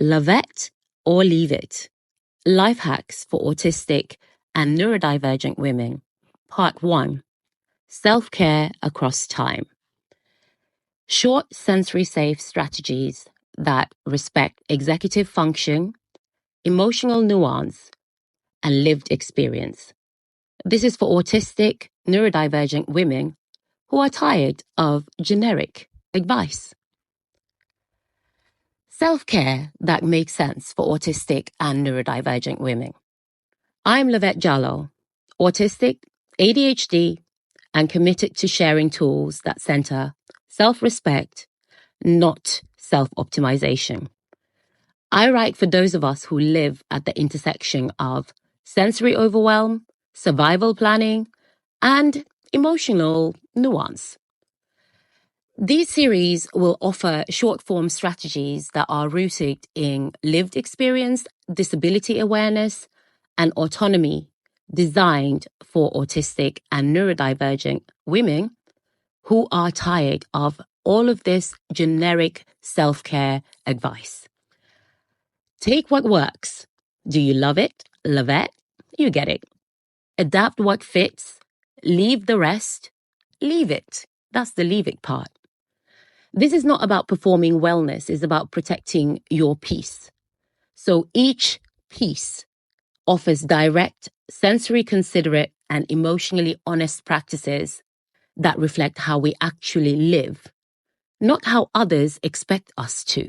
Lovette or Leave It. Life Hacks for Autistic and Neurodivergent Women. Part 1. Self-Care Across Time. Short sensory-safe strategies that respect executive function, emotional nuance, and lived experience. This is for autistic, neurodivergent women who are tired of generic advice. Self-care that makes sense for autistic and neurodivergent women. I'm Lovette Jallow, autistic, ADHD, and committed to sharing tools that center self-respect, not self-optimization. I write for those of us who live at the intersection of sensory overwhelm, survival planning, and emotional nuance. These series will offer short-form strategies that are rooted in lived experience, disability awareness, and autonomy, designed for autistic and neurodivergent women who are tired of all of this generic self-care advice. Take what works. Do you love it? Lovette? You get it. Adapt what fits. Leave the rest. Leave it. That's the leave it part. This is not about performing wellness. It's about protecting your peace. So each piece offers direct, sensory-considerate, and emotionally honest practices that reflect how we actually live, not how others expect us to.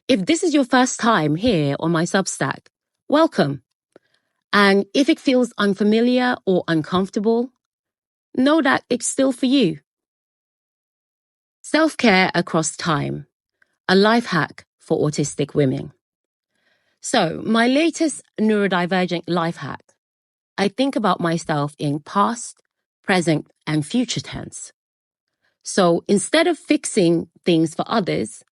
If this is your first time here on my Substack, welcome. And if it feels unfamiliar or uncomfortable, know that it's still for you. Self-care across time, a life hack for autistic women. So, my latest neurodivergent life hack, I think about myself in past, present, and future tense. So, instead of fixing things for others,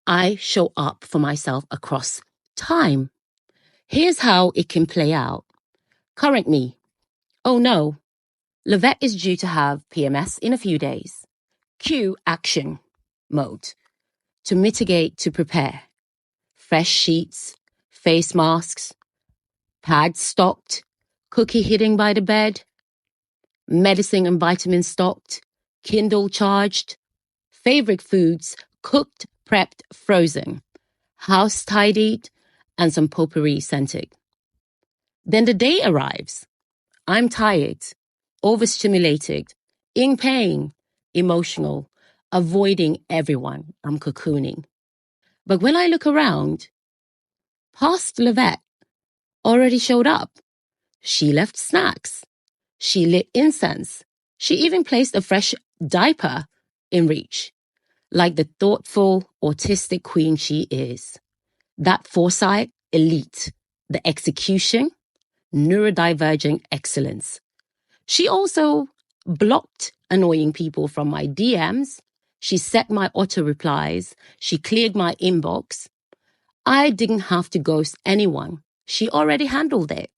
I show up for myself across time. Here's how it can play out. Current me. Oh no, Lovette is due to have PMS in a few days. Cue action mode. To mitigate, to prepare. Fresh sheets, face masks, pads stocked, cookie hidden by the bed, medicine and vitamins stocked, Kindle charged, favorite foods cooked, prepped, frozen, house tidied, and some potpourri scented. Then the day arrives. I'm tired, overstimulated, in pain, emotional, avoiding everyone. I'm cocooning. But when I look around, past Lovette already showed up. She left snacks. She lit incense. She even placed a fresh diaper in reach, like the thoughtful, autistic queen she is. That foresight, elite. The execution, neurodivergent excellence. She also blocked annoying people from my DMs. She set my auto replies. She cleared my inbox. I didn't have to ghost anyone. She already handled it.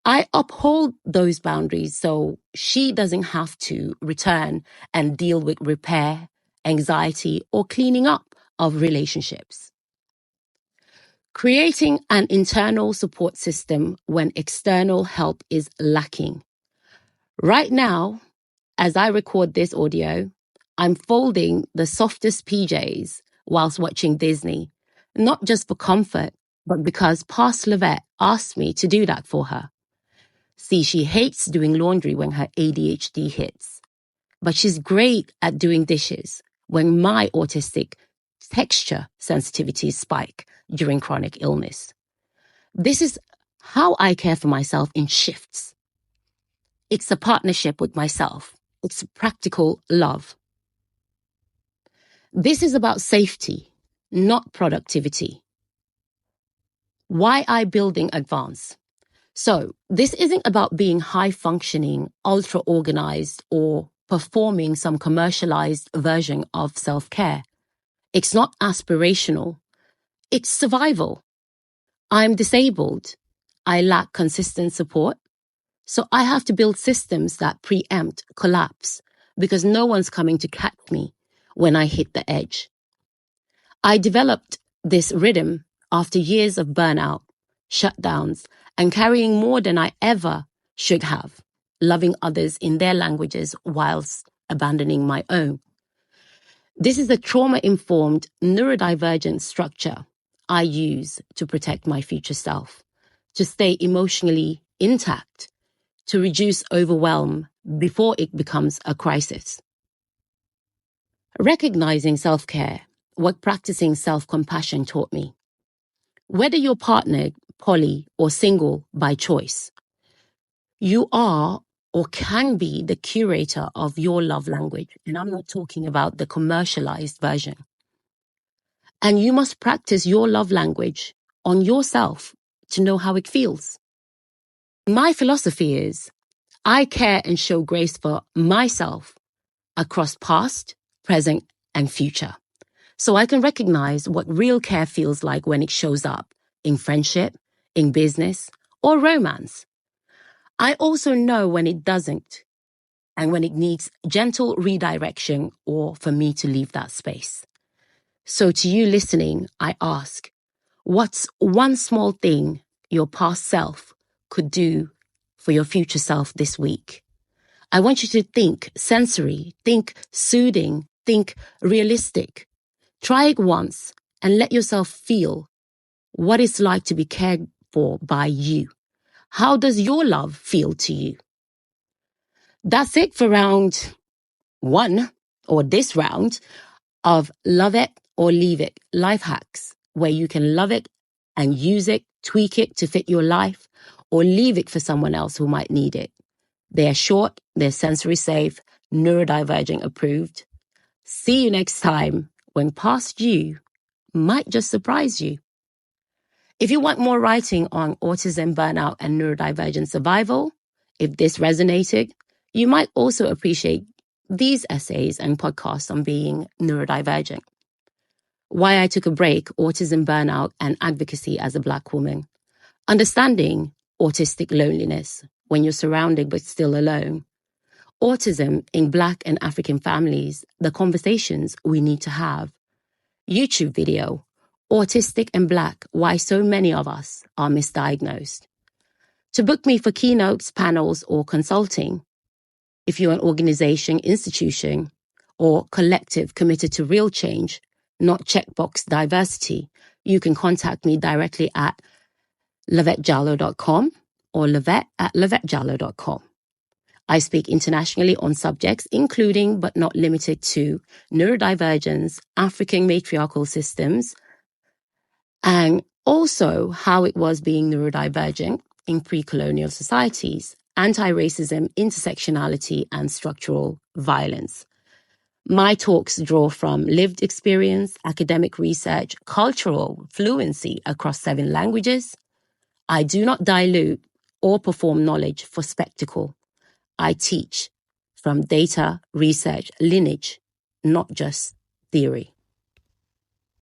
I uphold those boundaries so she doesn't have to return and deal with repair, anxiety, or cleaning up of relationships. Creating an internal support system when external help is lacking. Right now, as I record this audio, I'm folding the softest PJs whilst watching Disney, not just for comfort, but because past Lovette asked me to do that for her. See, she hates doing laundry when her ADHD hits, but she's great at doing dishes when my autistic texture sensitivities spike during chronic illness. This is how I care for myself in shifts. It's a partnership with myself. It's practical love. This is about safety, not productivity. Why I building advance? So this isn't about being high-functioning, ultra-organized, or performing some commercialized version of self-care. It's not aspirational. It's survival. I'm disabled. I lack consistent support. So I have to build systems that preempt collapse because no one's coming to catch me when I hit the edge. I developed this rhythm after years of burnout, shutdowns, and carrying more than I ever should have, loving others in their languages whilst abandoning my own. This is a trauma-informed neurodivergent structure I use to protect my future self, to stay emotionally intact, to reduce overwhelm before it becomes a crisis. Recognizing self-care, what practicing self-compassion taught me. Whether you're partnered, poly, or single by choice, you are or can be the curator of your love language. And I'm not talking about the commercialized version. And you must practice your love language on yourself to know how it feels. My philosophy is I care and show grace for myself across past, present, and future. So I can recognize what real care feels like when it shows up in friendship, in business, or romance. I also know when it doesn't and when it needs gentle redirection or for me to leave that space. So to you listening, I ask, what's one small thing your past self could do for your future self this week? I want you to think sensory, think soothing, think realistic. Try it once and let yourself feel what it's like to be cared for by you. How does your love feel to you? That's it for round 1, or this round, of Love It or Leave It life hacks, where you can love it and use it, tweak it to fit your life, or leave it for someone else who might need it. They're short, they're sensory safe, neurodivergent approved. See you next time when past you might just surprise you. If you want more writing on autism, burnout, and neurodivergent survival, if this resonated, you might also appreciate these essays and podcasts on being neurodivergent. Why I took a break, autism, burnout, and advocacy as a Black woman. Understanding autistic loneliness when you're surrounded but still alone. Autism in Black and African families, the conversations we need to have. YouTube video, Autistic and Black, why so many of us are misdiagnosed. To book me for keynotes, panels, or consulting, if you're an organization, institution, or collective committed to real change, not checkbox diversity, you can contact me directly at lovettejallow.com or lovette@lovettejallow.com. I speak internationally on subjects including but not limited to neurodivergence, African matriarchal systems, and also how it was being neurodivergent in pre-colonial societies, anti-racism, intersectionality, and structural violence. My talks draw from lived experience, academic research, cultural fluency across 7 languages. I do not dilute or perform knowledge for spectacle. I teach from data, research, lineage, not just theory.